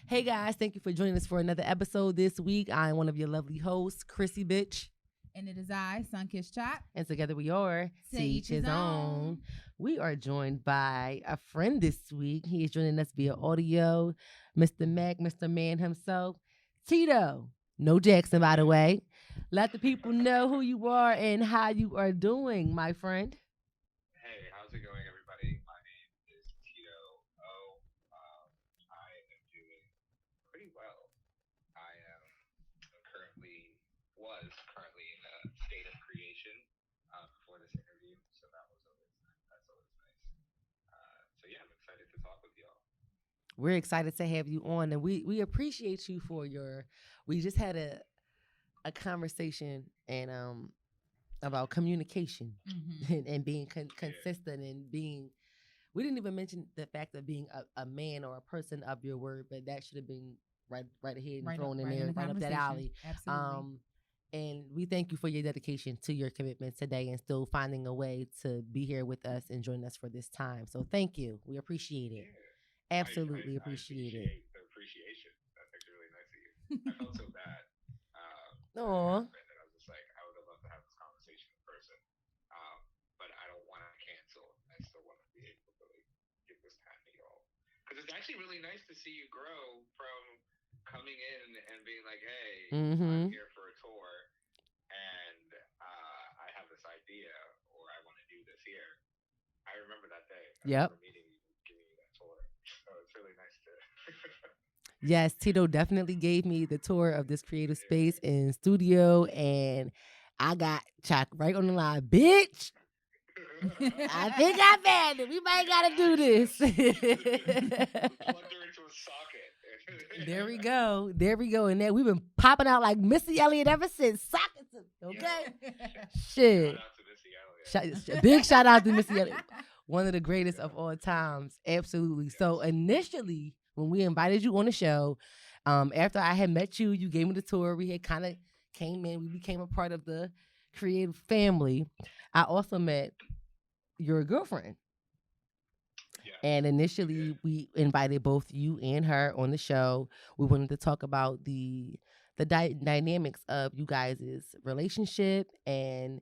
Hey guys, thank you for joining us for another episode this week. I'm one of your lovely hosts, Chrissy Bitch. And it is I, Sunkiss Chop. And together we are To each his own. We are joined by a friend this week. He is joining us via audio. Mr. Mac, Mr. Man himself, Tito. No Jackson, by the way. Let the people know who you are and how you are doing, my friend. Hey, how's it going, everybody? My name is Tito O. I am doing pretty well. I am currently in a state of creation before this interview, so that's always nice. So yeah, I'm excited to talk with y'all. We're excited to have you on, and we appreciate you for your. We just had a conversation and about communication and being consistent and being. We didn't even mention the fact of being a man or a person of your word, but that should have been right ahead and thrown in there, right up that alley. Absolutely. And we thank you for your dedication to your commitment today and still finding a way to be here with us and join us for this time. So thank you. We appreciate it. Yeah. Absolutely I appreciate it. The appreciation. That's actually really nice of you. I felt so bad. Aw. And I was just like, I would have loved to have this conversation in person. But I don't want to cancel. I still want to be able to give this time to y'all. Because it's actually really nice to see you grow from coming in and being like, hey, I'm here for a tour and I have this idea or I want to do this here. I remember that day. I remember meeting you, giving you that tour. So it's really nice to... Yes, Tito definitely gave me the tour of this creative space and studio, and I got Chuck right on the line. Bitch! I think I found it. We might gotta do this. Plugged her into a socket. There we go. And then we've been popping out like Missy Elliott ever since. Sockets, okay? Shit. Shout out to Missy Elliott. Big shout out to Missy Elliott. One of the greatest of all times. Absolutely. So initially, when we invited you on the show, after I had met you, you gave me the tour. We had kind of came in. We became a part of the creative family. I also met your girlfriend. Yeah. And initially, we invited both you and her on the show. We wanted to talk about the dynamics of you guys' relationship and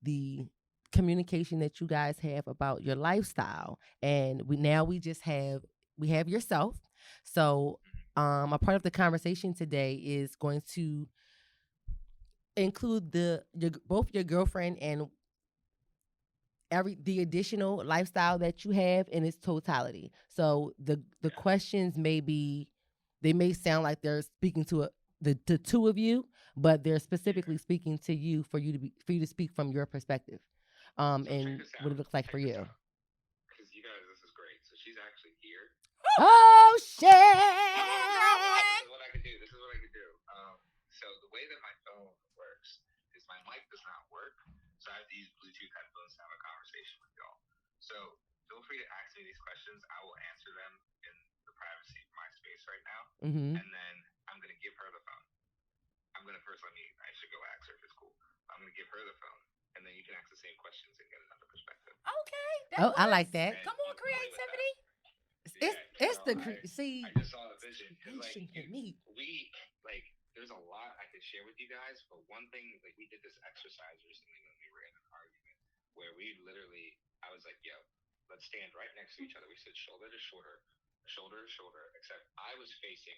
the communication that you guys have about your lifestyle. And we have yourself. So a part of the conversation today is going to include both your girlfriend and the additional lifestyle that you have in its totality. So the questions they may sound like they're speaking to the two of you, but they're specifically speaking to you for you to speak from your perspective, and what it looks like for you. Because you guys, this is great. So she's actually here. Oh shit! This is what I could do. So the way that my phone works is my mic does not work. So I have to use Bluetooth headphones to have a conversation with y'all. So feel free to ask me these questions. I will answer them in the privacy of my space right now. And then I'm going to give her the phone. I should go ask her if it's cool. I'm going to give her the phone. And then you can ask the same questions and get another perspective. Okay. I like that. Come on, creativity. I just saw the vision. There's a lot I could share with you guys, but one thing, we did this exercise recently when we were in an argument where I was like, yo, let's stand right next to each other. We stood shoulder to shoulder, except I was facing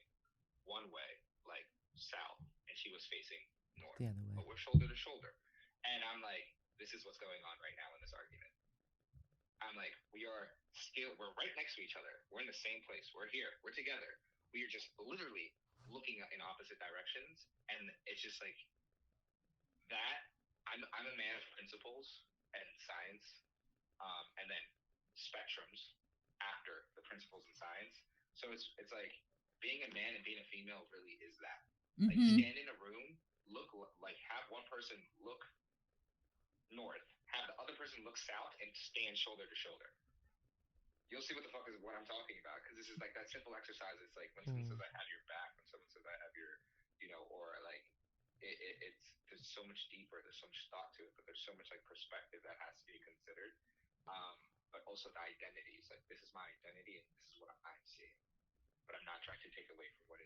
one way, like south, and she was facing north. The other way. But we're shoulder to shoulder. And I'm like, this is what's going on right now in this argument. I'm like, we're right next to each other. We're in the same place. We're here. We're together. We are just literally looking in opposite directions, and it's just like that. I'm a man of principles and science, and then spectrums after the principles and science. So it's like being a man and being a female really is that. Like stand in a room, have one person look north, have the other person look south, and stand shoulder to shoulder. You'll see what I'm talking about, because this is like that simple exercise. It's like when someone says I have your back, when someone says I have your, or like it's there's so much deeper. There's so much thought to it, but there's so much like perspective that has to be considered. But also the identities. Like this is my identity, and this is what I'm seeing. But I'm not trying to take away from what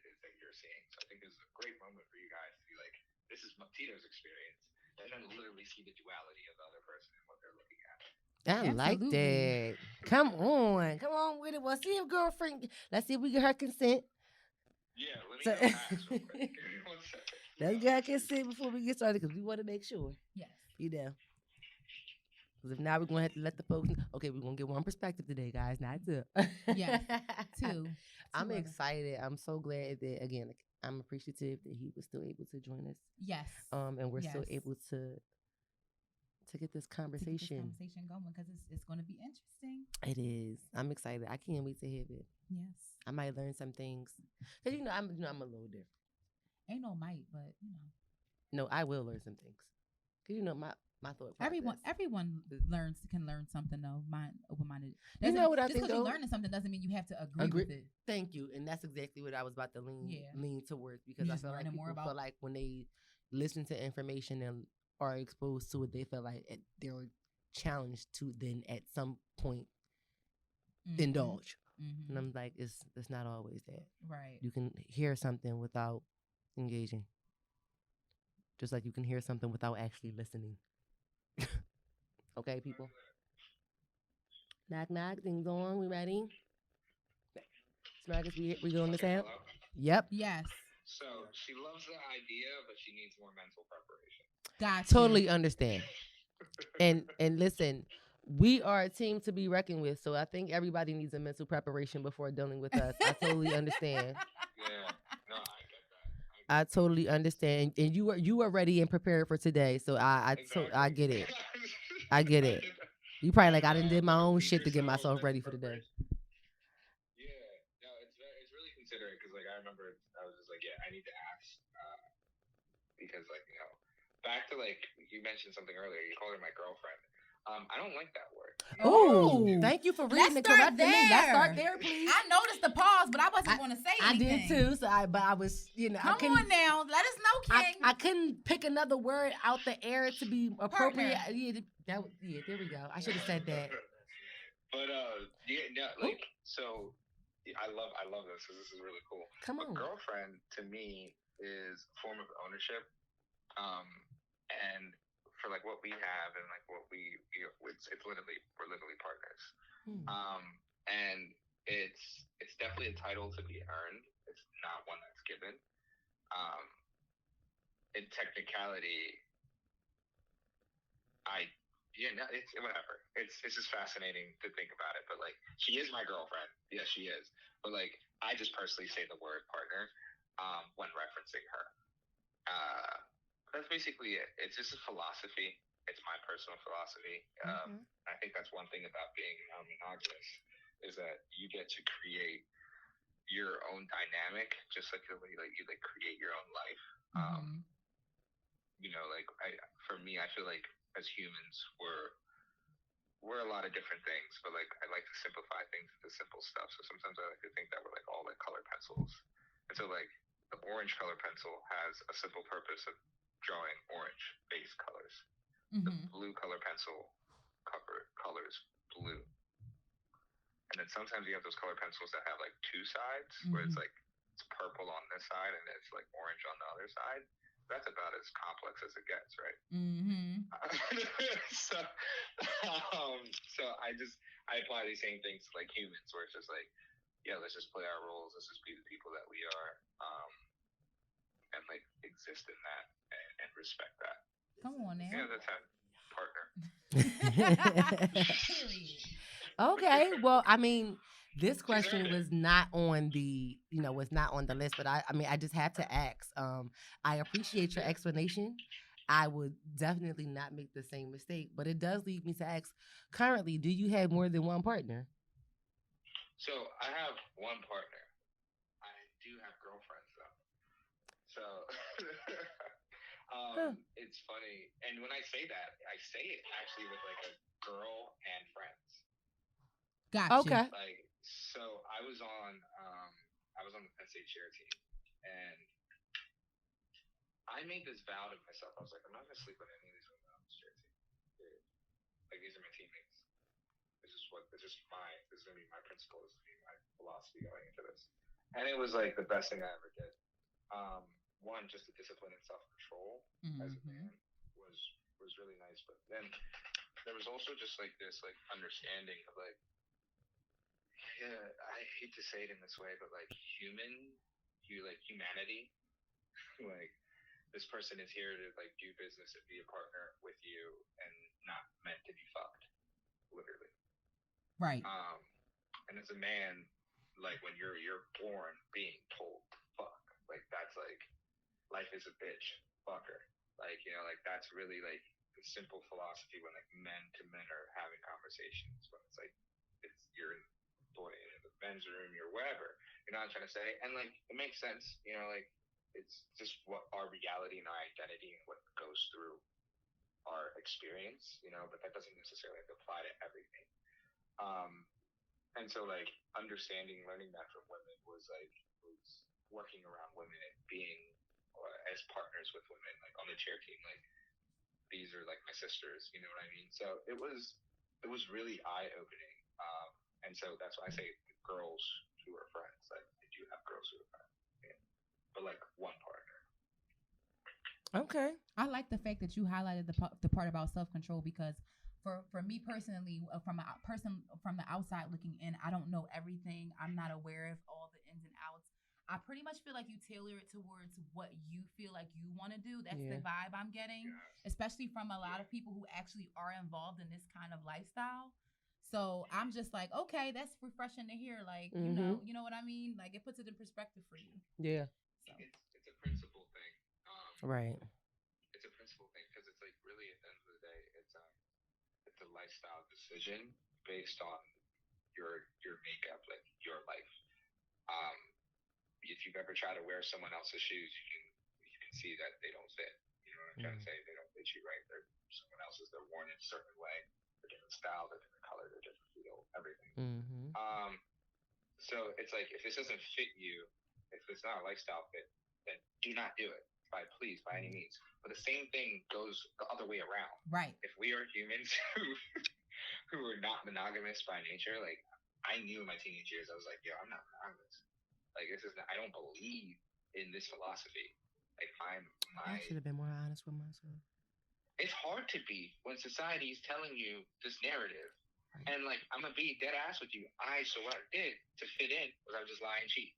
this is Tito's experience, and then literally see the duality of the other person and what they're looking at. I like Absolutely. that. Come on with it. Well, see if girlfriend. Let's see if we get her consent. Yeah, let me So, go ask real quick. One second. let's get her consent before we get started because we want to make sure. Yes. You know. Because if not, we're going to have to let the folks know. Okay, we're going to get one perspective today, guys, not two. Yes. Two. I'm Two excited. I'm so glad that, again, like, I'm appreciative that he was still able to join us. Yes. And we're still Yes. able to get this conversation. Going because it's going to be interesting. It is. I'm excited. I can't wait to have it. Yes. I might learn some things. Cause I'm a little different. Ain't no might, but No, I will learn some things. Cause my thought process. Everyone can learn something though. Open minded. You know what I think? Just because you're learning something doesn't mean you have to agree with it. Thank you, and that's exactly what I was about to lean towards because I feel like people feel like when they listen to information and are exposed to it, they feel like they're challenged to then at some point indulge. Mm-hmm. And I'm like, it's not always that. Right. You can hear something without engaging. Just like you can hear something without actually listening. Okay, people? Knock, knock. Things on. We ready? Smarcus, we good on the sound? Yep. Yes. So she loves the idea, but she needs more mental preparation. Gotcha. Totally understand. and listen, we are a team to be reckoned with. So I think everybody needs a mental preparation before dealing with us. I totally understand. Yeah. No, I get that. I totally understand, and you are ready and prepared for today. So I get it. I get it. You probably like I done did my own shit to get myself ready for the day. Yeah, no, it's really considerate because like I remember I was just like, yeah, I need to ask because like back to like you mentioned something earlier. You called her my girlfriend. I don't like that word. Oh, thank you for reading and correcting me. Let's start there, please. I noticed the pause, but I wasn't going to say anything. I did too. So I was, Come on now, let us know, King. I couldn't pick another word out the air to be appropriate. There we go. I should have said that. But so I love this. So this is really cool. Come on. A girlfriend to me is a form of ownership, and for like what we have and like what it's literally we're literally partners. And it's definitely a title to be earned. It's not one that's given. In technicality, it's whatever. It's just fascinating to think about it. But like, she is my girlfriend. Yes, she is. But like, I just personally say the word partner when referencing her. That's basically it. It's just a philosophy. It's my personal philosophy. I think that's one thing about being monogamous is that you get to create your own dynamic, just like the way like you like create your own life. For me, I feel like as humans, we're a lot of different things, but like I like to simplify things into simple stuff. So sometimes I like to think that we're like all like color pencils, and so like the orange color pencil has a simple purpose of drawing orange base colors. The blue color pencil colors blue, and then sometimes you have those color pencils that have like two sides where it's like it's purple on this side and it's like orange on the other side. That's about as complex as it gets, right? So I apply these same things to like humans, where it's just like, yeah, let's just play our roles, let's just be the people that we are, and like exist in that and respect that. Come on now. Yeah, that's how partner. Okay, well, I mean, this question was not on the, was not on the list, but I just have to ask. I appreciate your explanation. I would definitely not make the same mistake, but it does lead me to ask, currently, do you have more than one partner? So I have one partner. I do have girlfriends though. So it's funny. And when I say that, I say it actually with like a girl and friends. Gotcha. Okay. Like, so I was on the Penn State cheer team, and I made this vow to myself. I was like, I'm not gonna sleep with any of these women on this cheer team. Period. Like, these are my teammates. This is gonna be my principle. This is gonna be my philosophy going into this. And it was like the best thing I ever did. one, just the discipline and self-control as a Mm-hmm. man was was really nice. But then there was also just like this like understanding of like, yeah, I hate to say it in this way, but like humanity, like this person is here to like do business and be a partner with you and not meant to be fucked, literally. Right. Um, and as a man, like when you're born being told fuck, like that's like life is a bitch, fucker. Like, you know, like that's really like the simple philosophy when like men to men are having conversations when it's like it's you're in boy in the men's room, you're wherever. You know what I'm trying to say? And like it makes sense, you know, like it's just what our reality and our identity and what goes through our experience, you know, but that doesn't necessarily apply to everything. Um, and so like understanding, learning that from women was working around women and being as partners with women, like on the chair team, like these are like my sisters, you know what I mean? So it was really eye opening. And so that's why I say girls who are friends. Like I do have girls who are friends, yeah. But like one partner. Okay. I like the fact that you highlighted the part about self control because for me personally, from a person from the outside looking in, I don't know everything. I'm not aware of all the ins and outs. I pretty much feel like you tailor it towards what you feel like you want to do. That's the Yeah. vibe I'm getting, Yes. especially from a lot Yeah. of people who actually are involved in this kind of lifestyle. So I'm just like, okay, that's refreshing to hear. Like, Mm-hmm. you know what I mean? Like it puts it in perspective for you. Yeah. So It's a principle thing. Right. It's a principle thing because it's like really at the end of the day, it's a lifestyle decision based on your makeup, like your life. Um, if you've ever tried to wear someone else's shoes, you can see that they don't fit. You know what I'm trying to Mm. say? They don't fit you right. They're someone else's. They're worn in a certain way. They're different style. They're different color. They're different feel. Everything. Mm-hmm. So it's like if this doesn't fit you, if it's not a lifestyle fit, then do not do it. By any means. But the same thing goes the other way around. right. If we are humans who are not monogamous by nature, like I knew in my teenage years, I was like, yo, I'm not monogamous. Like this is not, I don't believe in this philosophy. Like I should have been more honest with myself. it's hard to be when society is telling you this narrative. Right. And like I'm gonna be dead ass with you. So what I did to fit in was I would just lie and cheat.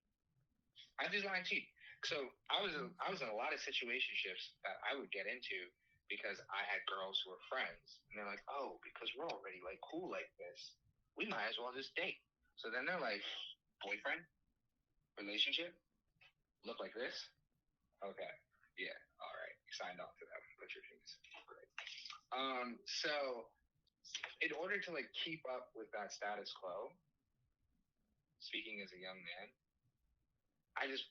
I just lie and cheat. So I was in a lot of situationships that I would get into because I had girls who were friends, and they're like, oh, because we're already like cool like this, we might as well just date. So then they're like, boyfriend, relationship, look like this. Okay, yeah, all right, you signed on to that. Put your fingers in. Great. So in order to like keep up with that status quo, speaking as a young man, I just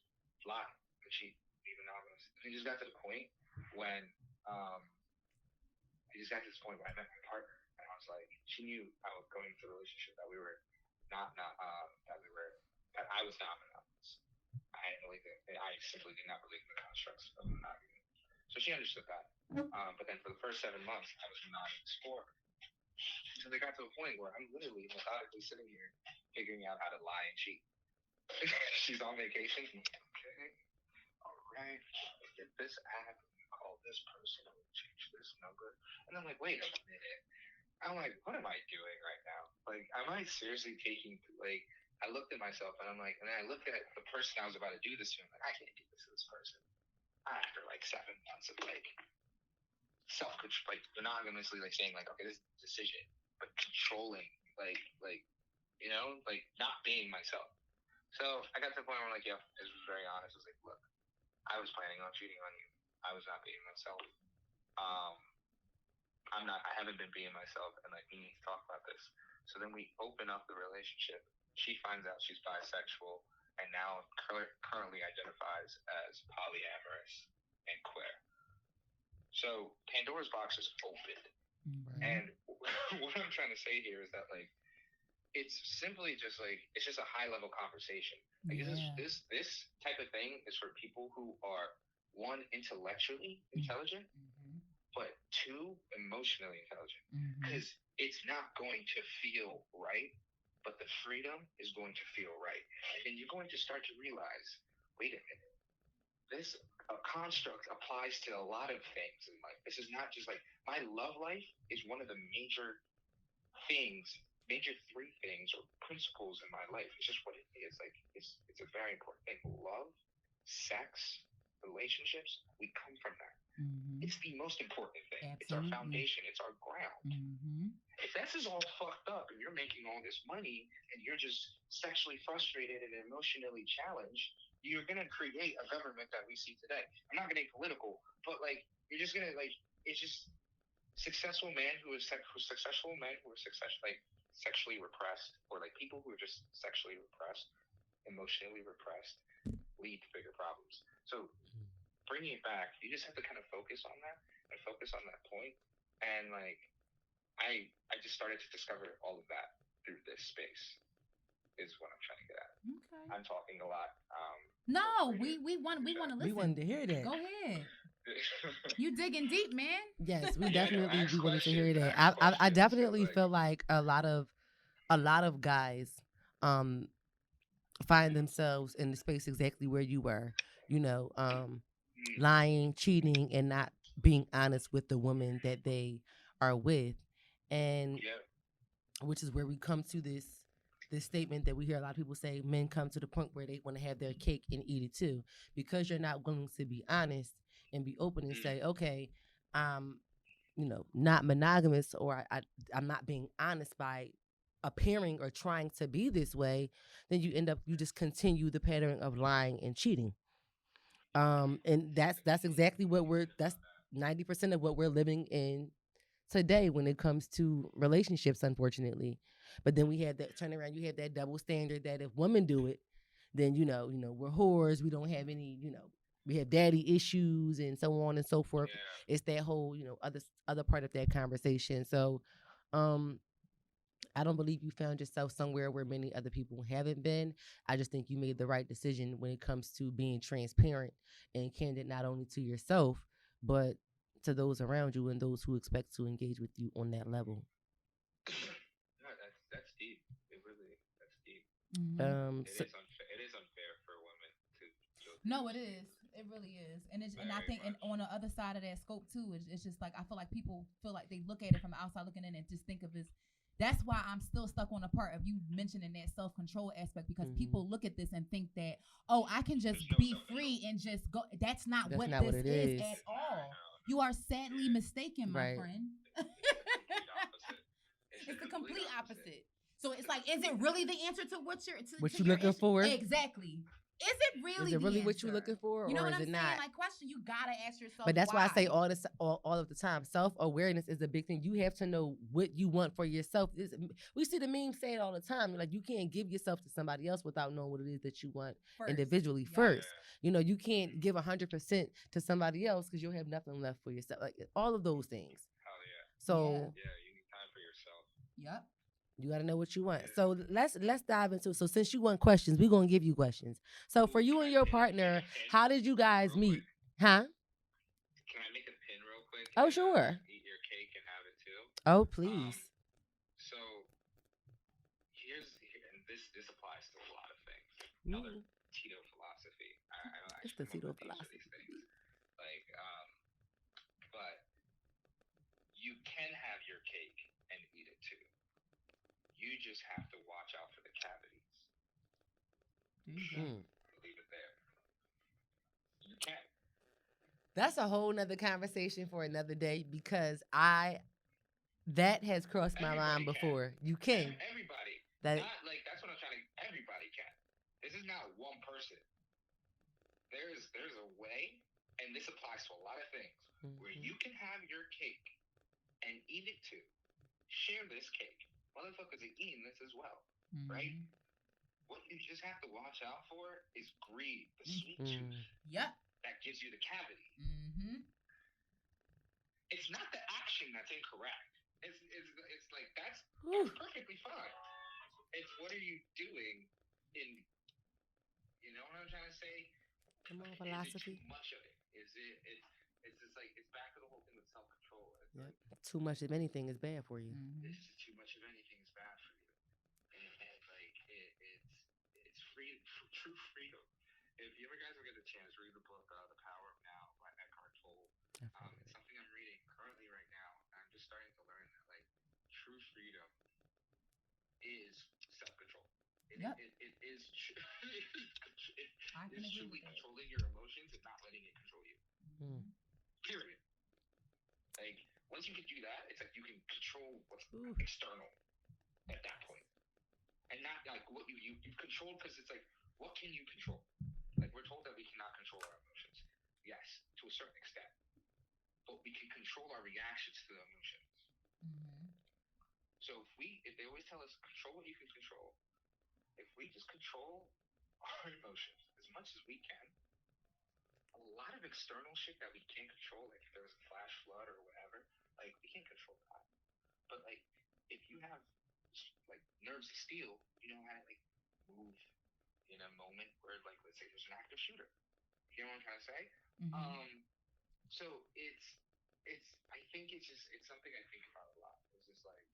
lie and cheat, be monogamous. And it just got to the point when I just got to this point where I met my partner, and I was like, she knew I was going into a relationship that we were not that we were that I was not monogamous. I simply did not believe in the constructs of monogamy. So she understood that. But then for the first 7 months, I was monogamous for her. So they got to a point where I'm literally methodically sitting here figuring out how to lie and cheat. She's on vacation. Okay, all right, get this app, call this person, change this number. And I'm like, wait a minute. I'm like, what am I doing right now? Like, am I seriously taking, like, I looked at myself and I'm like, and then I looked at the person I was about to do this to. I'm like, I can't do this to this person. After like 7 months of like self-control, like monogamously, like saying like, okay, this is a decision, but controlling, you know, like not being myself. So I got to the point where I'm like, yeah, this was very honest. I was like, look, I was planning on cheating on you. I was not being myself. Um, I haven't been being myself, and like we need to talk about this. So then we open up the relationship. She finds out she's bisexual, and now currently identifies as polyamorous and queer. So Pandora's box is opened, Mm-hmm. and what I'm trying to say here is that like it's simply just like it's just a high level conversation. Like Yeah. this type of thing is for people who are one intellectually intelligent, Mm-hmm. but two emotionally intelligent. Mm-hmm. Because it's not going to feel right, but the freedom is going to feel right, and you're going to start to realize, wait a minute, this construct applies to a lot of things in life. This is not just like my love life is one of the things, major three things or principles in my life. It's just what it is. Like it's a very important thing. Love, sex, relationships. We come from that. Mm-hmm. It's the most important thing. Absolutely. It's our foundation. It's our ground. Mm-hmm. If this is all fucked up and you're making all this money and you're just sexually frustrated and emotionally challenged, you're gonna create a government that we see today. I'm not gonna get political, but like you're just gonna like it's just successful men who are sexually repressed, or like people who are just sexually repressed, emotionally repressed, lead to bigger problems. So bringing it back, you just have to kind of focus on that and focus on that point. And like I just started to discover all of that through this space. Is what I'm trying to get at. Okay. I'm talking a lot. No, we want to listen. We wanted to hear that. Go ahead. You digging deep, man. Yes, we Yeah, definitely ask we wanted to hear questions, that. ask I questions, definitely 'cause, feel like a lot of guys um find themselves in the space exactly where you were, you know, lying, cheating, and not being honest with the woman that they are with. And yeah, which is where we come to this statement that we hear a lot of people say: men come to the point where they want to have their cake and eat it too, because you're not willing to be honest and be open and say, okay, I'm, not monogamous, or I'm not being honest by appearing or trying to be this way. Then you just continue the pattern of lying and cheating. And that's exactly that's 90% of what we're living in today when it comes to relationships, unfortunately. But then we have that turn around, you have that double standard that if women do it, then we're whores, we don't have any, we have daddy issues and so on and so forth. yeah. It's that whole, other part of that conversation. So um I don't believe you found yourself somewhere where many other people haven't been. I just think you made the right decision when it comes to being transparent and candid, not only to yourself, but to those around you and those who expect to engage with you on that level. No, that's deep. It really that's deep. Mm-hmm. So, It is unfair for women to go through No, it this. is. It really is, and I Very think, and much. on the other side of that scope too, it's just like I feel like people feel like they look at it from the outside looking in and just think of this. That's why I'm still stuck on the part of you mentioning that self control aspect, because people look at this and think that, oh, I can just There's no be self-control. free and just go. That's not That's what not what this it is is. at all. No. You are sadly mistaken, my Right. friend. It's the complete opposite. So it's like, is it really the answer to what you're looking for? Exactly. Is it really? Is it really the what you're answer? looking for, You know or what is I'm it saying? not? Like, question you gotta ask yourself. But that's why I say why. all of the time. Self-awareness is a big thing. You have to know what you want for yourself. We see the memes say it all the time. Like, you can't give yourself to somebody else without knowing what it is that you want individually first. You can't give 100% to somebody else because you'll have nothing left for yourself. Like, all of those things. Hell yeah. So Yeah, you need time for yourself. Yep. you got to know what you want. So let's dive into it. So since you want questions, we're going to give you questions. So for you and your partner, how did you guys meet? Huh? Can I make a pin real quick? Oh, sure. Eat your cake and have it too. Oh, please. So and this applies to a lot of things. Another Tito philosophy. I don't It's actually the Tito come up with these things. Like, but you can have your cake and eat it too. You just have to watch out for the cavities. Leave it there. You can. That's a whole nother conversation for another day, because that has crossed my mind before. You can. Everybody. That, not like that's what I'm trying to. Everybody can. This is not one person. There's a way, and this applies to a lot of things, where you can have your cake and eat it too. Share this cake. Motherfuckers are eating this as well, right? What you just have to watch out for is greed, the sweet tooth. Yep. That gives you the cavity. It's not the action that's incorrect. It's like that's perfectly fine. It's what are you doing in, you know what I'm trying to say? Come on, philosophy. Is it too much of it? It's just like, it's back to the whole thing with self-control. Yep. Too much of anything is bad for you. This is too much of anything is bad for you. And like it's true freedom. If you ever guys will get a chance, read the book The Power of starting to learn that like true freedom is self-control. Yep. It is it I can is agree truly with that. controlling your emotions and not letting it control you. Mm. Period. Like once you can do that, it's like you can control what's Ooh. external at that point, and not like what you control because it's like what can you control? Like we're told that we cannot control our emotions. Yes, to a certain extent, but we can control our reactions to the emotions. Mm-hmm. So if they always tell us control what you can control, if we just control our emotions as much as we can, a lot of external shit that we can't control, like if there was a flash flood or whatever, like we can't control that. But like if you have like nerves of steel, you know how to like move in a moment where like let's say there's an active shooter. You know what I'm trying to say? Mm-hmm. Um, so it's I think it's something I think about a lot. It's just like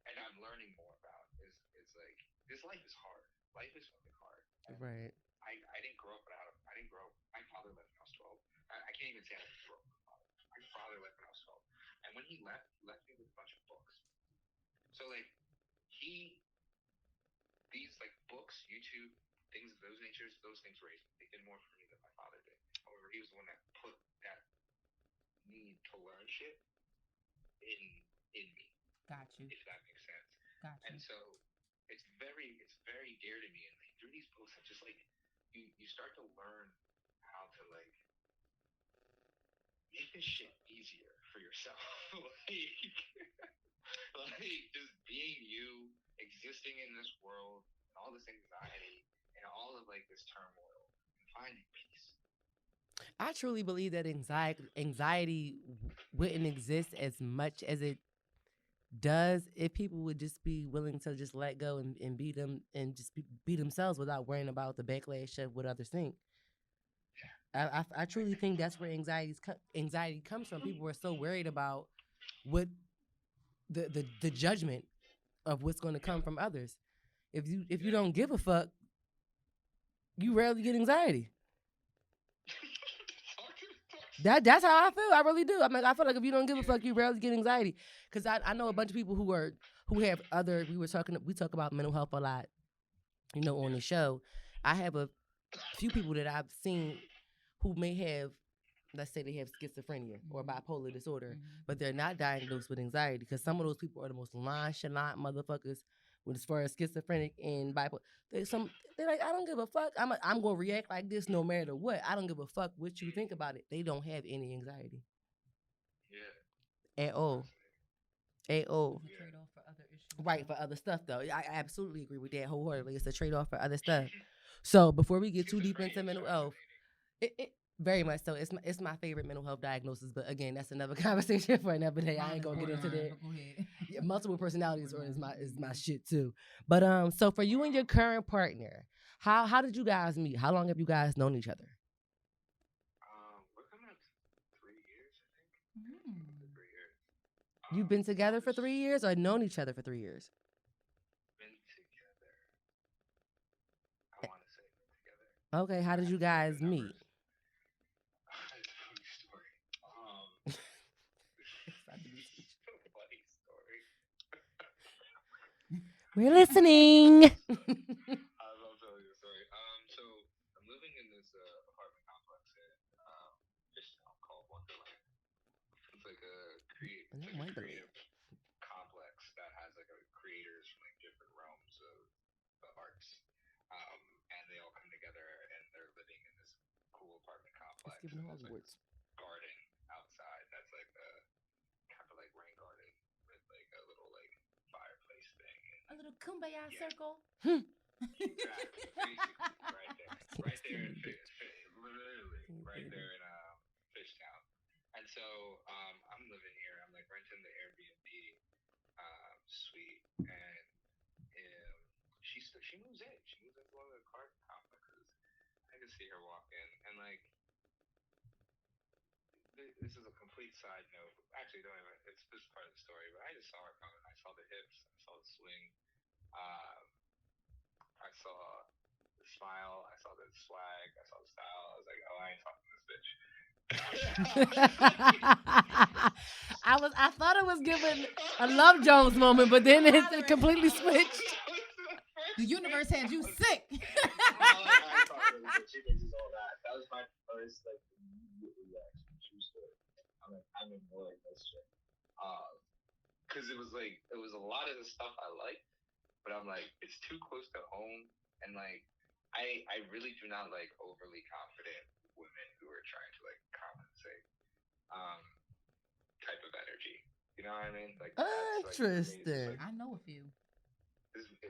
and I'm learning more about is like this life is hard. Life is fucking hard. And Right. I didn't grow up without I didn't grow up. My father left when I was 12. I can't even say I didn't grow up with my father. My father left when I was 12, and when he left me with a bunch of books. So like he these like books, YouTube, things of those natures, those things raised me. They did more for me than my father did. However, he was the one that put that need to learn shit in in me, Got you. if that makes sense. Got And you. so it's very dear to me. And like through these books, I just like you start to learn how to like make this shit easier for yourself. like just being you, existing in this world, and all this anxiety and all of like this turmoil, and finding peace. I truly believe that anxiety wouldn't exist as much as it does if people would just be willing to just let go and be them and just be themselves without worrying about the backlash of what others think. I I truly think think so. that's where anxiety comes from. People are so worried about what the judgment of what's going to Yeah. come from others. If you don't give a fuck, you rarely get anxiety. That's how I feel. I really do. I feel like if you don't give a fuck, you rarely get anxiety. Because I know a bunch of people who have other. We talk about mental health a lot, on the show. I have a few people that I've seen who may have, let's say, they have schizophrenia or bipolar disorder, but they're not diagnosed with anxiety. Because some of those people are the most nonchalant motherfuckers. As far as schizophrenic and bipolar, they're like, I don't give a fuck. I'm gonna react like this no matter what. I don't give a fuck what you think about it. They don't have any anxiety Yeah. at all. At all. It's a trade off for other issues. Right, for other stuff though. I absolutely agree with that wholeheartedly. It's a trade off for other stuff. So before we get too deep into mental health, it very much so. It's my favorite mental health diagnosis, but again, that's another conversation for another day. I ain't gonna get into that. Go ahead. Yeah, multiple personality disorder is my shit too. But so for you and your current partner, how did you guys meet? How long have you guys known each other? We're coming up to 3 years, I think. 3 years. You've been together for 3 years or known each other for 3 years? Been together. I want to say been together. Okay, how did you guys meet? It's a funny story. So funny story. We're listening. I love telling you the story. So I'm living in this apartment complex in Fishtown called Wonderland. It's like a creative complex that has like creators from like different realms of the arts, and they all come together and they're living in this cool apartment complex. It's giving And there's like Hogwarts. this garden outside that's like a kind of like rain garden with like a little like fireplace thing. A little kumbaya circle. Exactly, basically right there in literally right there in Fishtown. And so I'm living here. I'm like renting the Airbnb suite, and she moves in. She moves into one of the apartment complexes. I can see her walk in, and like this is a complete side note. Actually, don't even. It's this part of the story, but I just saw her coming. I saw the hips. I saw the swing. Um, I saw the smile. I saw the swag. I saw the style. I was like, oh, I ain't talking to this bitch. I thought it was giving a Love Jones moment, but then it completely switched. The universe had you sick. I thought it was she thinks it's all that. That was my first like immediate reaction. True story. I'm ignoring this shit. Because it was a lot of the stuff I like, but I'm like, it's too close to home, and like I really do not like overly confident women who are trying to like compensate type of energy. You know what I mean? Like that's interesting. Like, I know a few.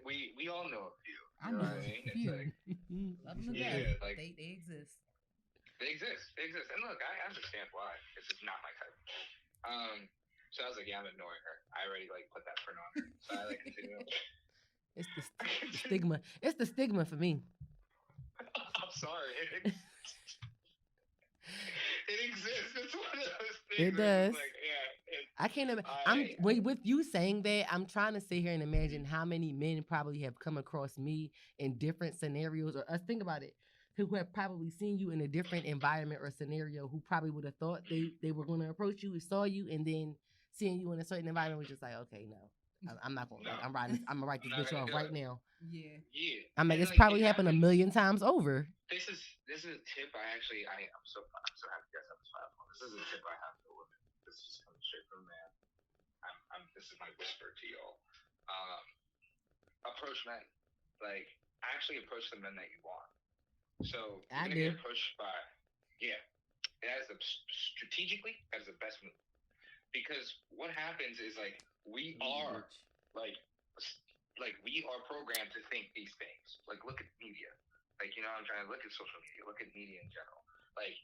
We all know a few. I know what I mean? a few. Like, Love them to yeah, death. like They exist. They exist. And look, I understand why. It's just not my type. So I was like, yeah, I'm ignoring her. I already like put that print on her. So I like continue. It's the stigma. It's the stigma for me. I'm sorry. It exists. It's one of those things. It does. Like, yeah. I can't imagine. With you saying that, I'm trying to sit here and imagine how many men probably have come across me in different scenarios, or think about it, who have probably seen you in a different environment or scenario, who probably would have thought they were going to approach you, saw you, and then seeing you in a certain environment was just like, okay, no. I'm not going to. No. I'm gonna write this bitch off right now. Yeah. I'm like, and it's like, probably happened a million times over. This is a tip I'm so happy you guys have this platform. This is a tip I have for women. This is coming straight from man. This is my whisper to y'all. Approach men. Like, actually approach the men that you want. So you're gonna get approached by, strategically, that is the best move. Because what happens is like we are programmed to think these things. Like, look at media. Like, you know, I'm trying to look at social media, look at media in general. Like,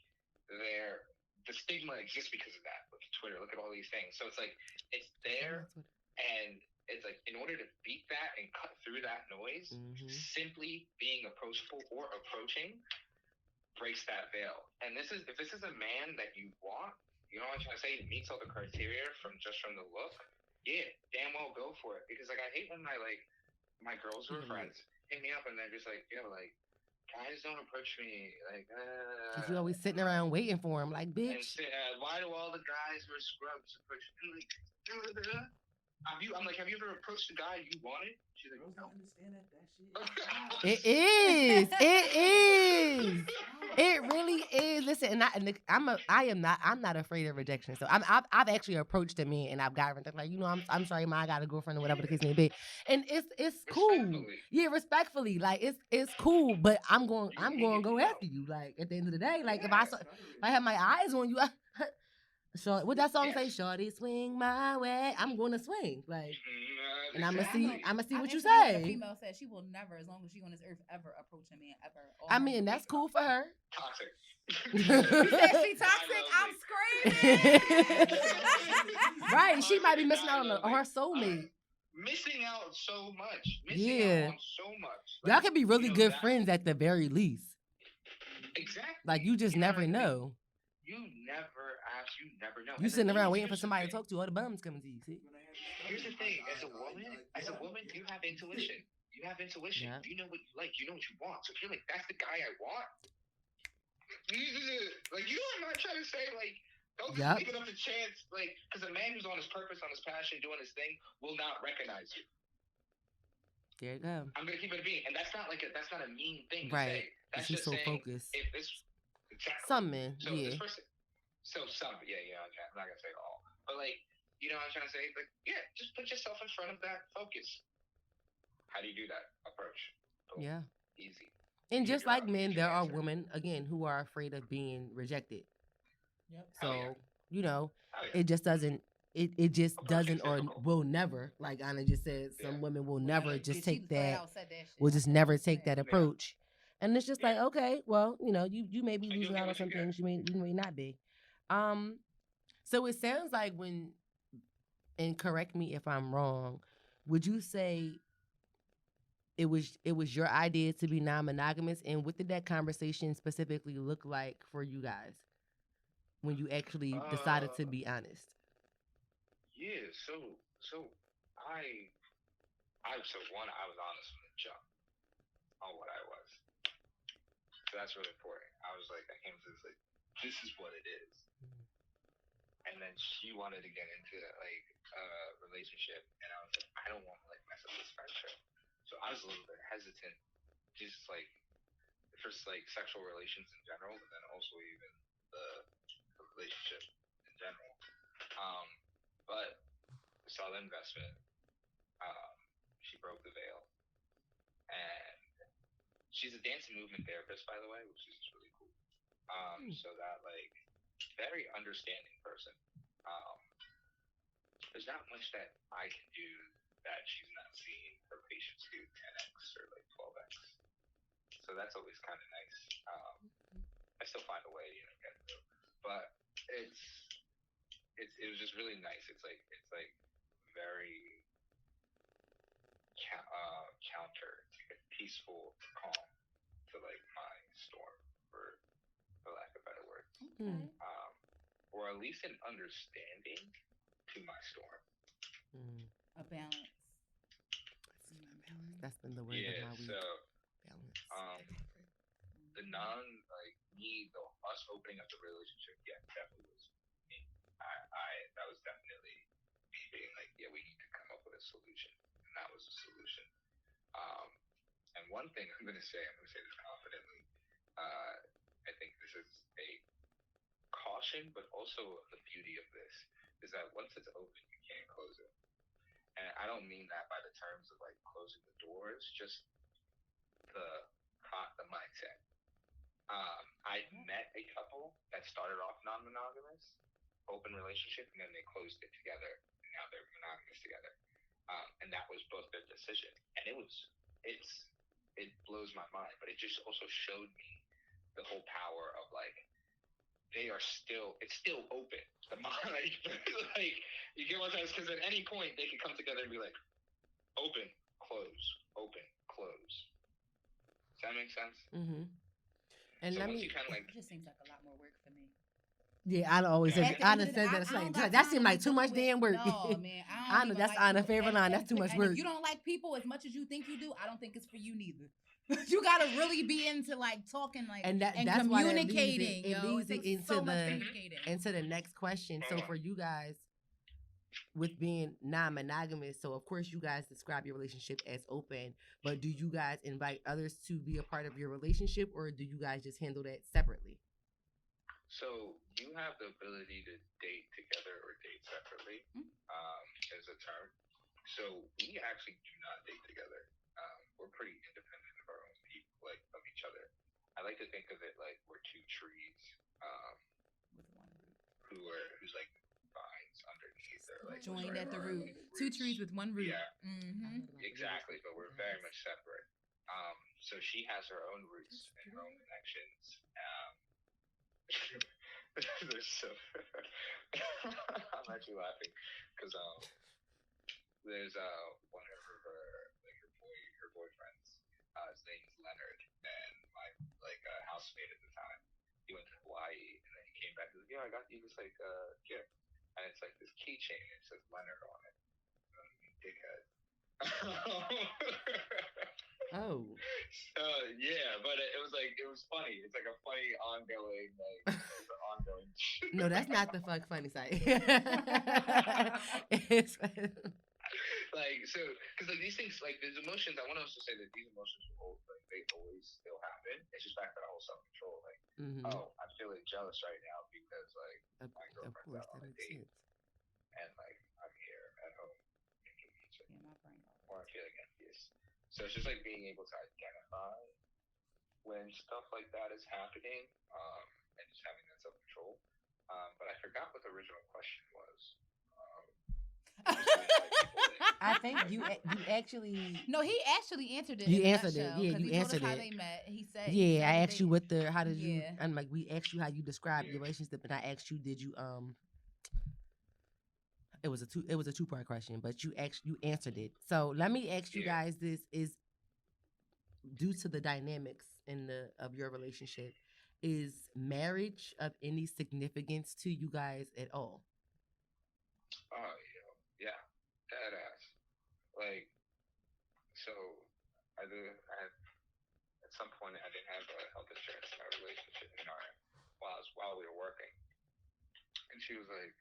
the stigma exists because of that. Look at Twitter, look at all these things. So it's like it's there, and it's like in order to beat that and cut through that noise, simply being approachable or approaching breaks that veil. And if this is a man that you want, you know what I'm trying to say, he meets all the criteria from the look, yeah, damn well go for it. Because like I hate when my girls who are friends hit me up and they're just like, yo, like, guys don't approach me, like, because you always sitting around waiting for him, like, bitch. And why do all the guys who are scrubs approach me? Like, have you ever approached a guy you wanted? She's like, no. That shit. It is. It is. It really is. Listen, I'm not afraid of rejection. So I've actually approached a man and I've gotten like, you know, I'm sorry, ma, I got a girlfriend or whatever the case may be, and it's cool. Yeah, respectfully, like it's cool. But I'm going to go after you. Like at the end of the day, like if I have my eyes on you. What that song say? Shorty, swing my way. I'm going to swing, like, and I'm gonna see what you say. The female said she will never, as long as she's on this earth, ever approach a man ever. I mean, that's cool for her. Toxic. You said she toxic. I'm screaming. Right, she might be missing out on her soulmate. Missing out so much. Missing out on so much. Like, y'all can be really good friends at the very least. Exactly. Like you just never know. You never know. You sitting around waiting for somebody to talk to, all the bums coming to you. See? Here's the thing: as a woman, you have intuition. You have intuition. Yeah. You know what you like. You know what you want. So if you're like, that's the guy I want. Like, you know what I'm not trying to say? Like, don't just leave it up to chance. Like, because a man who's on his purpose, on his passion, doing his thing, will not recognize you. There you go. I'm gonna keep it a being, and that's not a mean thing to right. say. That's She's just so saying, focused. If this. Exactly. Some men, so yeah. This person, I'm not gonna say all, but like, you know what I'm trying to say? Like, yeah, just put yourself in front of that focus. How do you do that? Approach. Boom. Yeah. Easy. And just like men, there are women, again, who are afraid of being rejected. Yep. So, you know, it just doesn't, it just doesn't or will never, like Anna just said, some women will never just take that, will just never take that approach. And it's just like, okay, well, you know, you may be losing out on some things, you may not be. So it sounds like and correct me if I'm wrong, would you say it was your idea to be non-monogamous, and what did that conversation specifically look like for you guys when you actually decided to be honest? Yeah, so I was honest from the jump on what I was. So that's really important. I was like, I came to this like, this is what it is. and then she wanted to get into like a relationship, and I was like, I don't want to like mess up this friendship. So I was a little bit hesitant, just like first like sexual relations in general, but then also even the, the relationship in general. Um, but I saw the investment. Um, she broke the veil, and she's a dance and movement therapist, by the way, which is really cool. So that like very understanding person. Um, there's not much that I can do that she's not seeing her patients do 10x or like 12x. So that's always kind of nice. I still find a way, get through. But it's it was just really nice. It's like very counter, like peaceful, calm to like my storm, for lack of better words. Okay. Or at least an understanding to my storm. A balance. That's been the word of Yeah. my week. So Balance. the non like me the us opening up the relationship, yeah, definitely was me. I that was definitely me being like, yeah, we need to come up with a solution, and that was a solution. Um, and one thing I'm gonna say this confidently. Uh, I think this is a caution, but also the beauty of this is that once it's open, you can't close it. And I don't mean that by the terms of like closing the doors, just the the mindset. I met a couple that started off non-monogamous, open relationship, and then they closed it together, and now they're monogamous together. And that was both their decision, and it blows my mind, but it just also showed me the whole power of like they are still it's still open. The mind, like you get what I'm saying? Because at any point they could come together and be like open, close, open, close. Does that make sense? Mm-hmm. And So let once me. you kind of like It just seems like a lot more work for me. Yeah, I always said. At the end Anna of the said day, that. It's I like don't got that time seemed to be like too much dealing with. damn work. No, man, I don't Anna, even that's like Anna's people. favorite line. That's too much And work. if you don't like people as much as you think you do, I don't think it's for you neither. You gotta really be into like talking, like And and that's why that communicating. it leads it takes so much communicating. into the next question. So for you guys, with being non-monogamous, so of course you guys describe your relationship as open, but do you guys invite others to be a part of your relationship, or do you guys just handle that separately? so you have the ability to date together or date separately, as a term. So we actually do not date together. We're pretty independent of our own people, like of each other. I like to think of it like we're two trees, um, With one root. who's like vines underneath or like Joined at the our root. Two trees with one root. Yeah, Mm-hmm. exactly. But we're very much separate. So she has her own roots and her own connections. There's so I'm actually laughing because there's one of her boyfriends. His name's Leonard, and my like housemate at the time. He went to Hawaii, and then he came back. He's like, "Yeah, I got you this like gift," and it's like this keychain. And it says Leonard on it. Dickhead. Oh. Yeah, but it was funny. It's like a funny ongoing it's an ongoing. No, that's not the fuck funny side. It's like so, because like these things, like these emotions. I want to also say that these emotions will like they always still happen. It's just back to the whole self control. Like, oh, I'm feeling jealous right now because like my girlfriend's out on a date, and like I'm here at home making music, or I'm feeling envious. So it's just like being able to identify when stuff like that is happening, and just having that self control. But I forgot what the original question was. I think you actually. No, he actually answered it. You in answered it. Yeah, you answered how it. they met. He said. Yeah, I asked you what the how did you. Yeah. And like we asked you how you described your relationship, and I asked you did you It was a two-part question, but you answered it. So let me ask you guys this: is due to the dynamics of your relationship, is marriage of any significance to you guys at all? Oh yeah, that ass. Like, so I had at some point I didn't have health insurance in our relationship while we were working, and she was like,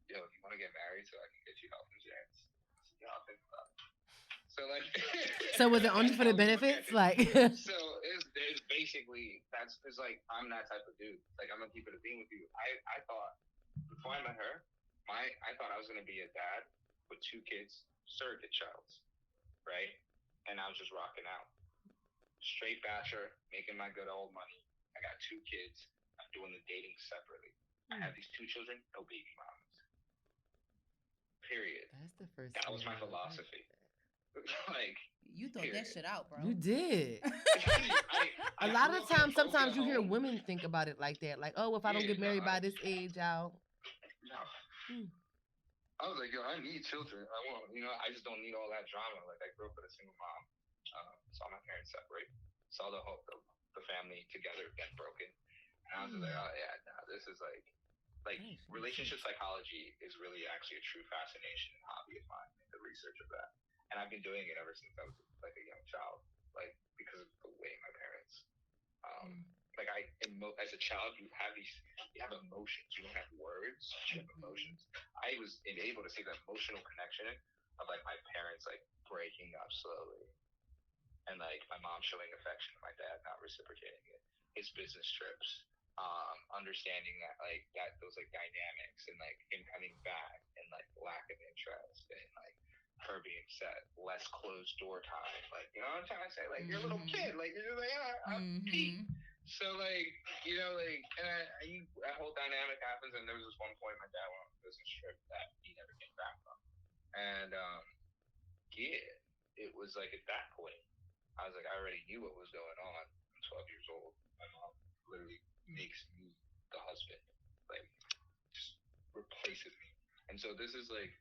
yo, you want to get married so I can get you health insurance? Y'all think about it. So like, So was it only for the I was looking at benefits? it. Like, So it's basically that's it's like I'm that type of dude. Like I'm gonna keep it a being with you. I thought before I met her, I thought I was gonna be a dad with 2 kids, surrogate childs, right? And I was just rocking out, straight bachelor, making my good old money. I got 2 kids. I'm doing the dating separately. I have these 2 children, no baby mamas. Period. that's the first. That was my philosophy. Like, You thought that period. shit out, bro. You did. I A lot grew of up in a times, sometimes broken you hear home. women think about it like that. Like, oh, if I don't Yeah, get married by no, this age, I'll. no. Hmm. I was like, yo, I need children. I want, I just don't need all that drama. Like, I grew up with a single mom. Saw my parents separate. Saw the family together get broken. And I was just like, oh yeah, no, this is like relationship psychology is really actually a true fascination and hobby of mine. The research of that, and I've been doing it ever since I was like a young child. Like because of the way my parents, like as a child, you have emotions. You don't have words. You have emotions. I was able to see the emotional connection of like my parents like breaking up slowly, and like my mom showing affection and my dad not reciprocating it. His business trips, understanding that like that those like dynamics and like him coming back and like lack of interest and like her being set, less closed door time. Like what I'm trying to say? Like you're a little kid, like you're like I'm Pete. So like like and that whole dynamic happens. And there was this one point my dad went on a business trip that he never came back from, and yeah, it was like at that point I was like I already knew what was going on. I'm 12 years old. My mom literally makes me the husband, like just replaces me. And so this is like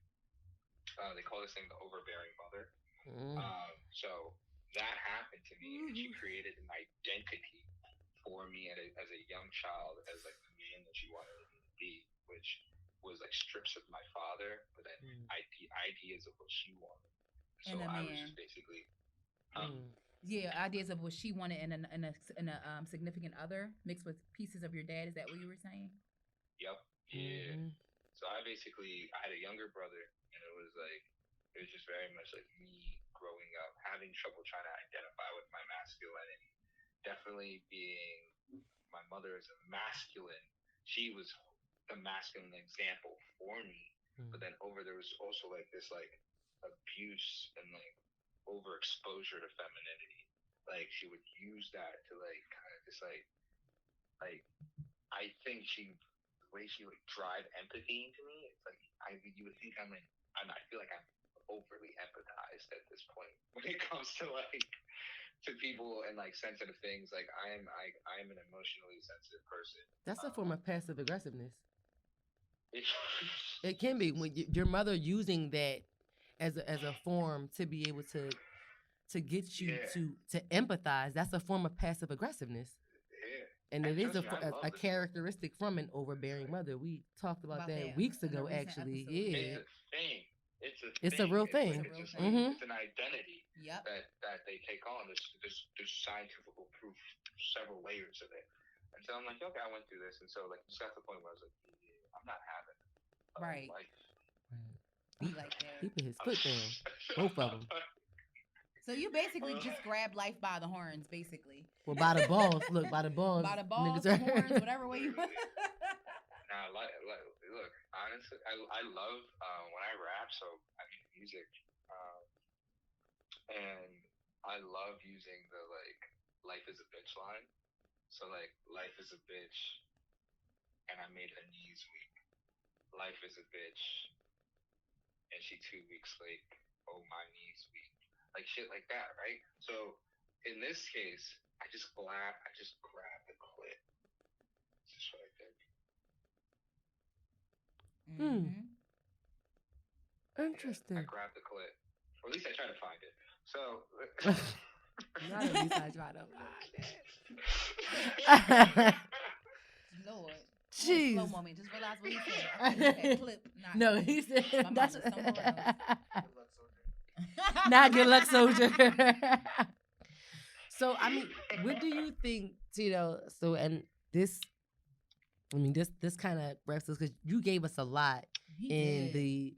they call this thing the overbearing mother. So that happened to me, and she created an identity for me as a young child as like the man that she wanted me to be, which was like strips of my father, but then ideas of what she wanted. So I was just basically. Yeah, ideas of what she wanted in a significant other mixed with pieces of your dad. Is that what you were saying? Yep. Yeah. So I had a younger brother, and it was just very much like me growing up, having trouble trying to identify with my masculinity. Definitely being my mother is a masculine. She was the masculine example for me. But then there was also like this like abuse and like overexposure to femininity. Like she would use that to like kind of just like I think the way she would drive empathy into me, it's like you would think I feel like I'm overly empathized at this point when it comes to like to people and like sensitive things. Like I am an emotionally sensitive person. That's a form of passive aggressiveness. It can be when your mother using that as a form to be able to get you to empathize. That's a form of passive aggressiveness. Yeah. And it is a characteristic from an overbearing mother. We talked about that weeks ago, actually. Episode. Yeah. It's a thing. It's a real thing. It's an identity that they take on. There's scientific proof, several layers of it. And so I'm like, okay, I went through this. And so like just got to the point where I was like, yeah, I'm not having life. Be like that. He put his foot down. Both of them. So you basically just grabbed life by the horns, basically. Well, by the balls. Look, by the balls. By the balls, the horns, whatever way you. Nah, look. Honestly, I love when I rap. So I mean music, and I love using the like "life is a bitch" line. So like, life is a bitch, and I made her knees weak. Life is a bitch, and she 2 weeks late. Oh, my knees weak. Like shit like that, right? So in this case, I just grabbed the clit. Just what I did. Interesting. I grabbed the clit. Or at least I tried to find it. So not at least I tried to find it. Lord. Jeez. Slow moment. Just realize what he said. I think he said clip. No, he said that's somewhere else. Not good luck, soldier. So, I mean, what do you think, Tito? So, and this kind of wraps us because you gave us a lot He in did.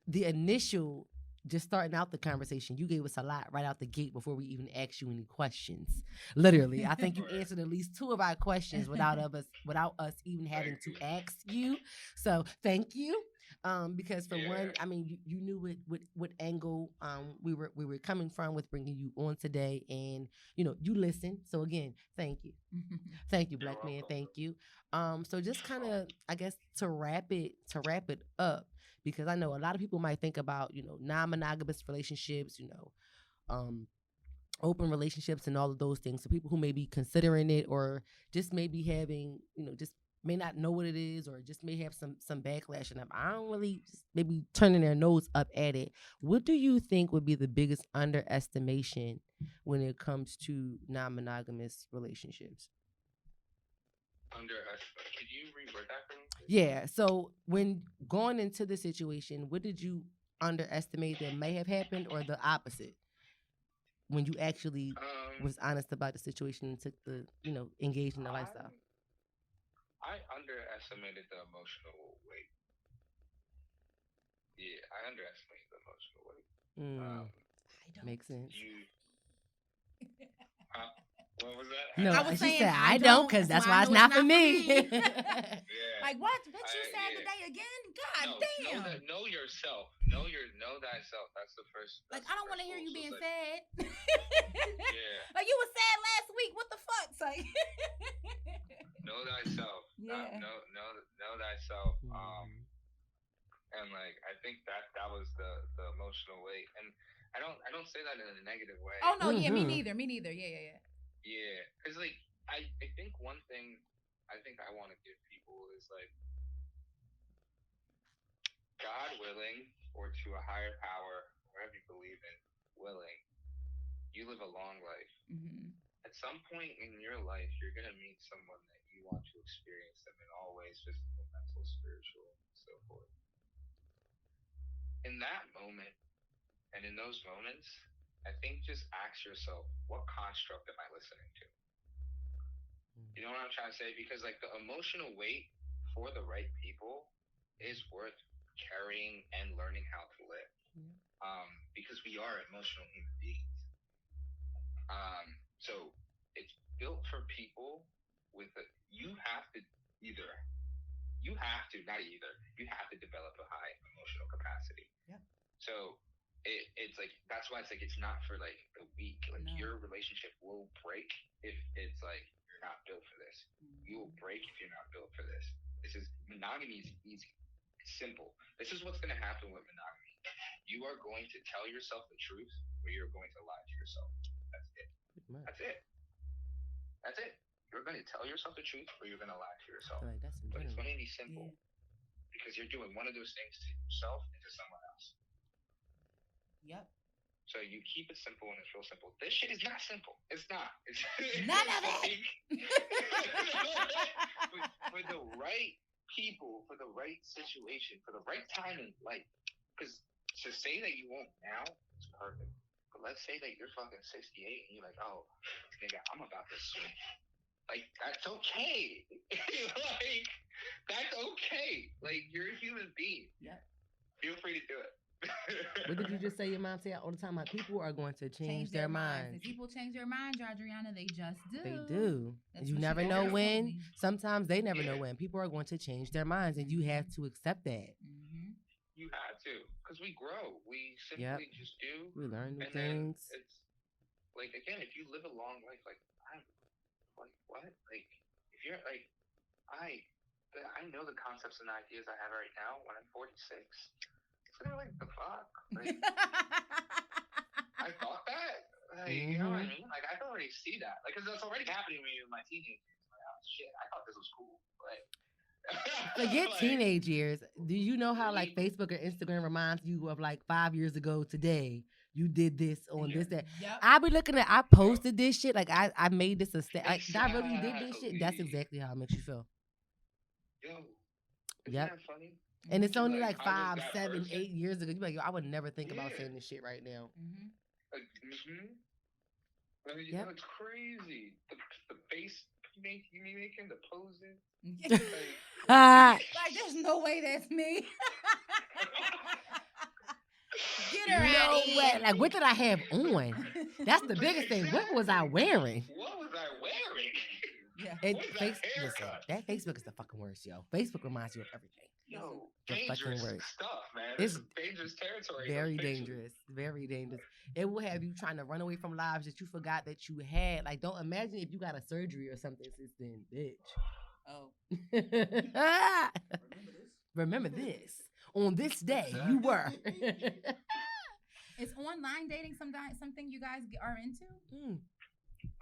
the initial, just starting out the conversation. You gave us a lot right out the gate before we even asked you any questions. Literally, I think you answered at least two of our questions without us even having to ask you. So thank you. Because for one, I mean, you knew what angle we were coming from with bringing you on today, and you listened. So again, thank you, Black man, thank you. So just kind of, I guess, to wrap it up, because I know a lot of people might think about non-monogamous relationships, um open relationships and all of those things. So people who may be considering it, or just maybe having, just may not know what it is, or just may have some backlash, and I don't really, just maybe turning their nose up at it. What do you think would be the biggest underestimation when it comes to non-monogamous relationships? Could you reword that for me, please? Yeah. So when going into the situation, what did you underestimate that may have happened, or the opposite, when you actually was honest about the situation and took the, engaged in the lifestyle? I underestimated the emotional weight. Yeah, I underestimated the emotional weight. Makes sense. What was that? No, I was she saying said I don't, because that's why it's not for me. Yeah. Like what you said today again? God damn. Know yourself. Know thyself. That's the first. Like I don't want to hear you being sad. Yeah. Like you were sad last week. What the fuck? Like know thyself. Yeah. Know thyself. And like I think that was the emotional weight, and I don't say that in a negative way. Oh no, yeah, me neither. Yeah. Yeah, because like I think one thing I think I want to give people is like, God willing, or to a higher power, whatever you believe in, willing, you live a long life. Mm-hmm. At some point in your life, you're gonna meet someone that you want to experience them in all ways: physical, mental, spiritual, and so forth. In that moment, and in those moments, I think just ask yourself, what construct am I listening to? You know what I'm trying to say? Because like the emotional weight for the right people is worth carrying and learning how to live. Because we are emotional human beings. So it's built for people with you have to either you have to develop a high emotional capacity. Yeah. So it's like, that's why it's like, it's not for like the weak. Like your relationship will break if it's like you're not built for this. You will break if you're not built for this. Monogamy is easy. It's simple. This is what's going to happen with monogamy. You are going to tell yourself the truth, or you're going to lie to yourself. That's it. That's it. You're going to tell yourself the truth, or you're going to lie to yourself. Right, but it's going to be simple, because you're doing one of those things to yourself and to someone else. Yep. So you keep it simple, and it's real simple. This shit is not simple. It's not. It's none of it. For the right people, for the right situation, for the right time in life. Because to say that you won't now is perfect. But let's say that you're fucking 68 and you're like, oh, nigga, I'm about to switch. Like, that's okay. Like, that's okay. Like, you're a human being. Yep. Feel free to do it. What did you just say? Your mom say all the time, like, people are going to change their minds. If people change their minds, Adriana, they just do. They do. That's you never know when. Sometimes they never know when. People are going to change their minds, and you have to accept that. Mm-hmm. You have to, because we grow. We simply just do. We learn new and things. Then it's like, again, if you live a long life, like I'm, like what? Like if you're like I know the concepts and ideas I have right now when I'm 46. So they're like, the fuck? Like, I thought that? Like, you know what I mean? Like, I can already see that. Like, because that's already happening to me with my teenage years. Like, oh, shit, I thought this was cool. Like, forget teenage years. Do you know how, like, Facebook or Instagram reminds you of, like, 5 years ago today? You did this on this, that. Yep. I be looking at, I posted this shit. Like, I made this a stat. Like, I really did this shit. That's exactly how it makes you feel. Yo, isn't that funny? And it's only like 5, 7, 8 years ago. You're like, yo, I would never think about saying this shit right now. Like, it's crazy. The base you be making the poses. Like, there's no way that's me. Get her You out No of way. here. Like, what did I have on? That's the biggest thing. What was I wearing? What was I wearing? Yeah. And What is that listen, haircut? that Facebook is the fucking worst, yo. Facebook reminds you of everything. Yo, The fucking dangerous worst. stuff, man. It's This is dangerous territory. very Facebook. dangerous. Very dangerous. It will have you trying to run away from lives that you forgot that you had. Like, don't imagine if you got a surgery or something since then, bitch. Oh. Remember this. On this day, you were. Is online dating something you guys are into?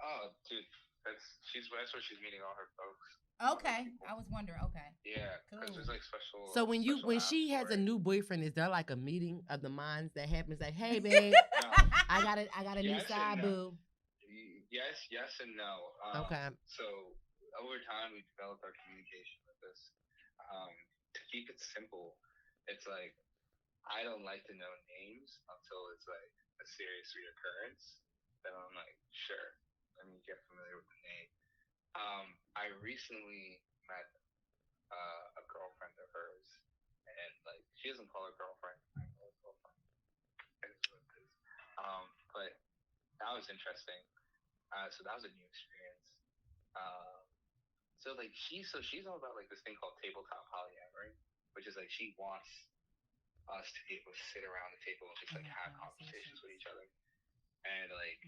Oh, dude, that's where she's meeting all her folks. Okay, I was wondering. Okay. Yeah, because Cool. there's like special. So when special she apps has for a it. new boyfriend, is there like a meeting of the minds that happens? Like, hey, babe, No. I got a new Yes and side no. boo. Yes and no. Okay. So over time, we developed our communication with this. To keep it simple, it's like I don't like to know names until it's like a serious reoccurrence. Then I'm like, sure, let me get familiar with the name. I recently met a girlfriend of hers, and like she doesn't call her girlfriend. I call her girlfriend. It is what it is. But that was interesting. So that was a new experience. Um, so she's all about like this thing called tabletop polyamory, which is like she wants us to be able to sit around the table and just like have conversations with each other. And like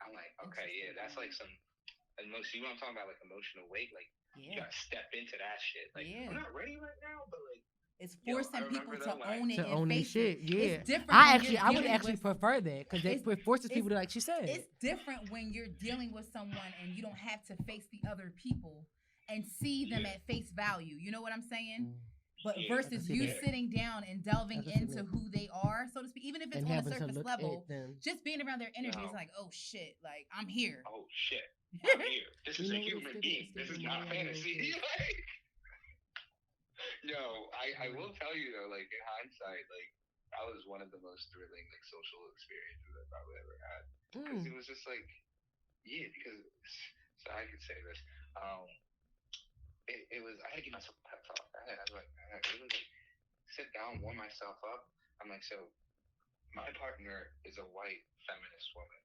I'm like, okay, yeah, that's like some emotion. You know what I'm talking about, like emotional weight. Like you gotta step into that shit. Like I'm not ready right now, but like it's forcing people to own it to and own face shit. it. Yeah, It's different. I would actually prefer that because it forces people to, like she said. It's different when you're dealing with someone and you don't have to face the other people and see them at face value. You know what I'm saying? But versus you sitting down and delving into who they are, so to speak, even if it's on a surface level, just being around their energy is like, oh shit, like I'm here. Oh shit, I'm here. This is a human being. This is not fantasy. Yo, I will tell you though, like in hindsight, like that was one of the most thrilling like social experiences I've probably ever had. Because it was just like, yeah, because so I could say this. It was I had to give myself a pep talk. It was like sit down, warm myself up. I'm like, so my partner is a white feminist woman.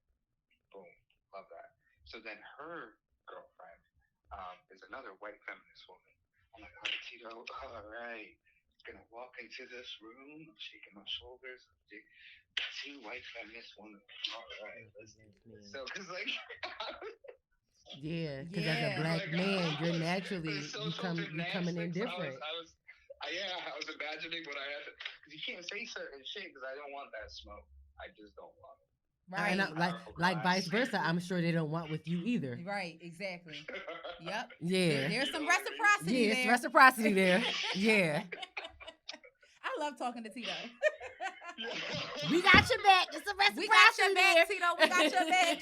Boom, love that. So then her girlfriend is another white feminist woman. I'm like, all right, Tito, all right. Gonna walk into this room, I'm shaking my shoulders. Two white feminist women. All right, let's do this. So, cause like, yeah, because as a black man, you're naturally you coming in different. I was imagining what I had to, because you can't say certain shit because I don't want that smoke. I just don't want it. Right. And like vice versa, I'm sure they don't want with you either. Right, exactly. Yep. Yeah. There's some reciprocity there. It's reciprocity there. Yeah. I love talking to Tito. We got your back. It's a reciprocity. We got your back, Tito. We got your back.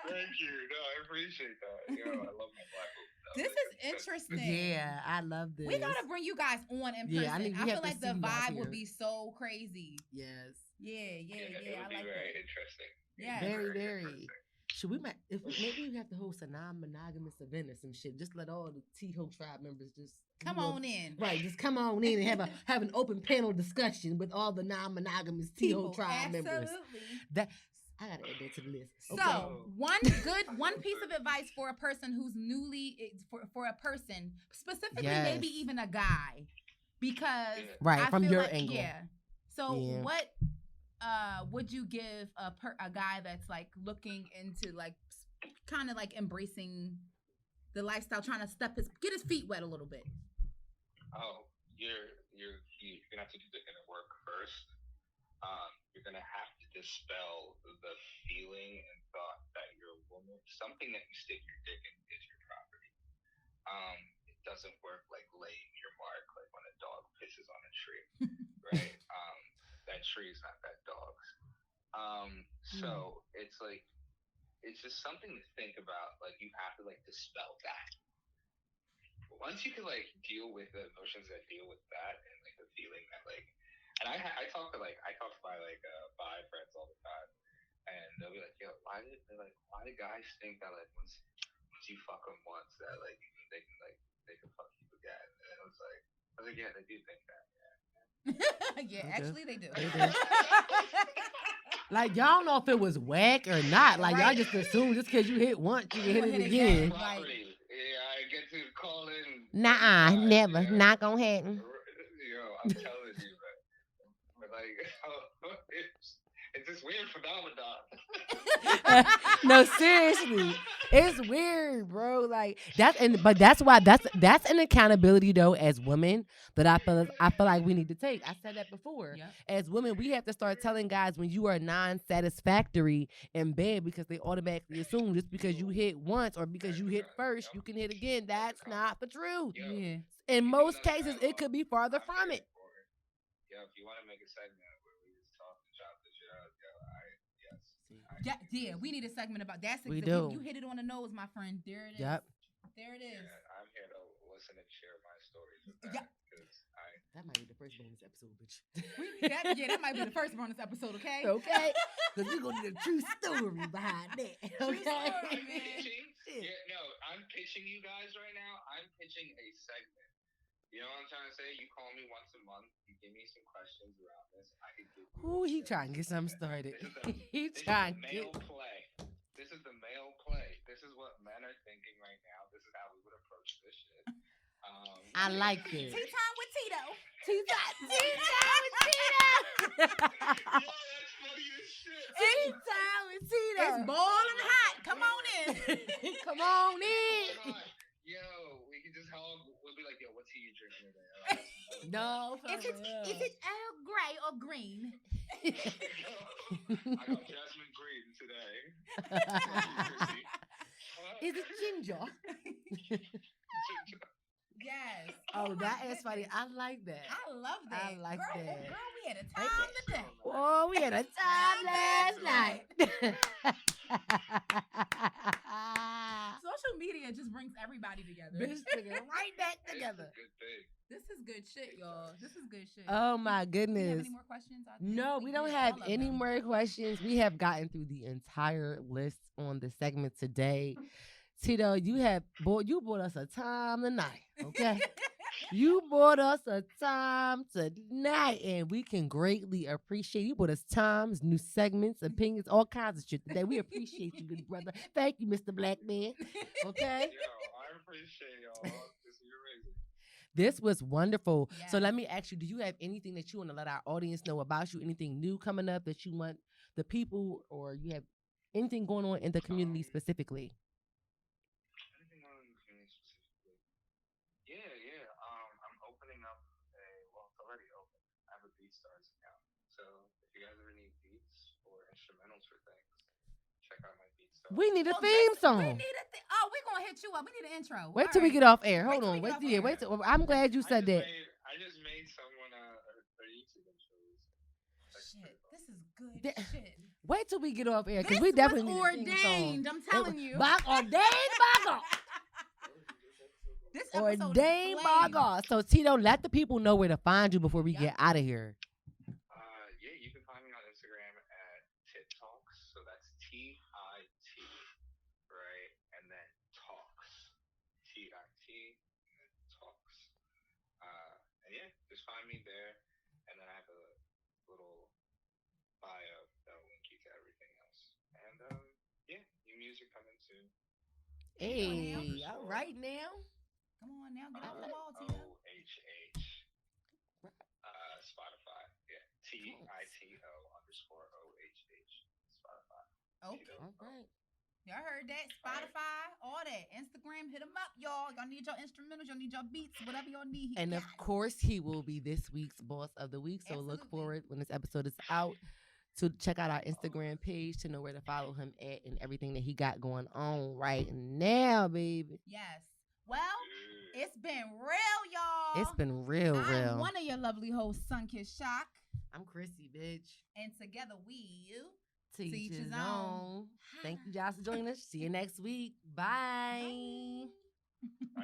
Thank you. No, I appreciate that. Yo, I love my black book. This is interesting. Yeah, I love this. We gotta bring you guys on in person. Yeah, I feel like the vibe would be so crazy. Yes. It would be very interesting. Yeah. Very. Should we maybe we have to host a non-monogamous event or some shit? Just let all the T-Ho tribe members just come on in. Right, just come on in and have an open panel discussion with all the non-monogamous T-Ho tribe members. That I gotta add that to the list. So one piece of advice for a person who's for a person specifically, maybe even a guy, because from your like, angle. Yeah. So what would you give a guy that's like looking into like kind of like embracing the lifestyle, trying to get his feet wet a little bit? Oh, you're gonna have to do the inner work first. You're gonna have to dispel the feeling and thought that you're a woman. Something that you stick your dick in is your property. It doesn't work like laying your mark, like when a dog pisses on a tree, right? That tree is not that dog's. So it's like, it's just something to think about. Like you have to like dispel that. Once you can like deal with the emotions that deal with that and like the feeling that like, and I talk to my like bi friends all the time, and they'll be like, yo, why do guys think that like once you fuck them once, that like they can fuck you again. And I was like, yeah, they do think that. Yeah, They do. actually they do. They do. Like, y'all don't know if it was whack or not. Like, y'all Right. just assume just because you hit once, you can hit gonna it hit again. again. Like- Yeah, I get to call in. Nuh-uh, God, never. yeah. Not gonna happen. Yo, I'm telling you, but like, it's this weird phenomenon. No, seriously. It's weird, bro. Like but that's why that's an accountability though as women that I feel like we need to take. I said that before. Yep. As women, we have to start telling guys when you are non-satisfactory in bed because they automatically assume just because you hit once or because you hit first, you can hit again. That's not the truth. Yo, Yeah. In most cases, it could be farther from it. Yo, if you want to make a segment where we just talk and chop the shit out, Yeah, we need a segment about that. We do. You hit it on the nose, my friend. There it is. Yep. There it is. Yeah, I'm here to listen and share my stories with that. Yeah. That might be the first bonus episode, bitch. That might be the first bonus episode, okay? Okay? Because we're going to need a true story behind that. Okay? story, man. Yeah, no, I'm pitching you guys right now. I'm pitching a segment. You know what I'm trying to say? You call me once a month. You give me some questions around this. I can give you. Ooh, he trying to get something started. He This trying is to the get... male play. This is the male play. This is what men are thinking right now. This is how we would approach this shit. I like it. Tea time with Tito. Tea time with Tito. Yo, that's funny as shit. Tea time with Tito. It's boiling hot. Come on in. Come on in. Yo, we can just hug. We'll be like, yo, what tea you drinking today? Like, No, Is it Earl Grey or green? I got jasmine green today. Is it ginger? Yes. Oh, my that is goodness. funny. I like that. I love that. I like girl, that. Girl, we had a time today. Oh, we had a time last night. Social media just brings everybody together. Bitch, right back together. It's a good thing. This is good shit, y'all. This is good shit. Oh my Do you have goodness. any more questions? I think No, we don't did have all of any them. more questions. We have gotten through the entire list on the segment today. Tito, you bought us a time tonight, okay? You bought us a time tonight, and we can greatly appreciate you. Bought us times, new segments, opinions, all kinds of shit today. We appreciate you, good brother. Thank you, Mr. Black Man. Okay? Yo, I appreciate y'all. This is amazing. This was wonderful. So Yes. let me ask you, do you have anything that you want to let our audience know about you? Anything new coming up that you want the people, or you have anything going on in the community specifically? Anything on the community specifically? Yeah. I'm opening up it's already open. I have a BeatStars account. So if you guys ever need beats or instrumentals for things, check out my BeatStars. We need a Well, theme we song. need we're gonna hit you up. We need an intro. Wait All till we right. get off air. Wait Hold till on. we get off Wait air. till I'm glad you said that. I just made someone a YouTube intro. Shit, this is good That- shit. Wait till we get off air because This we definitely was need a theme song. ordained. I'm telling you. Ordained by God. This episode Ordained is by flames. God. So Tito, let the people know where to find you before we Yep. get out of here. Yeah, you can find me on Instagram at TikToks. So that's TIT, right? And then Talks. TIT and then Talks. And yeah, just find me there. And then I have a little bio that'll link you to everything else. And yeah, new music coming soon. Hey, all right now. Come on now, get off the ball, Tito. OHH. Spotify. Yeah. TITO_OHH. Spotify. Okay. Tito. All right. Y'all heard that? Spotify, all that. Instagram, hit them up, y'all. Y'all need your instrumentals, y'all need your beats, whatever y'all need. He And of got it. course, he will be this week's boss of the week. So look Absolutely. forward when this episode is out to check out our Instagram page to know where to follow him at and everything that he got going on right now, baby. Yes. Well, it's been real, y'all. It's been real. I'm one of your lovely hosts, Sunkissed Shock. I'm Chrissy, bitch. And together we Teach his his own. own. Thank you guys for joining us. See you next week. Bye. Bye.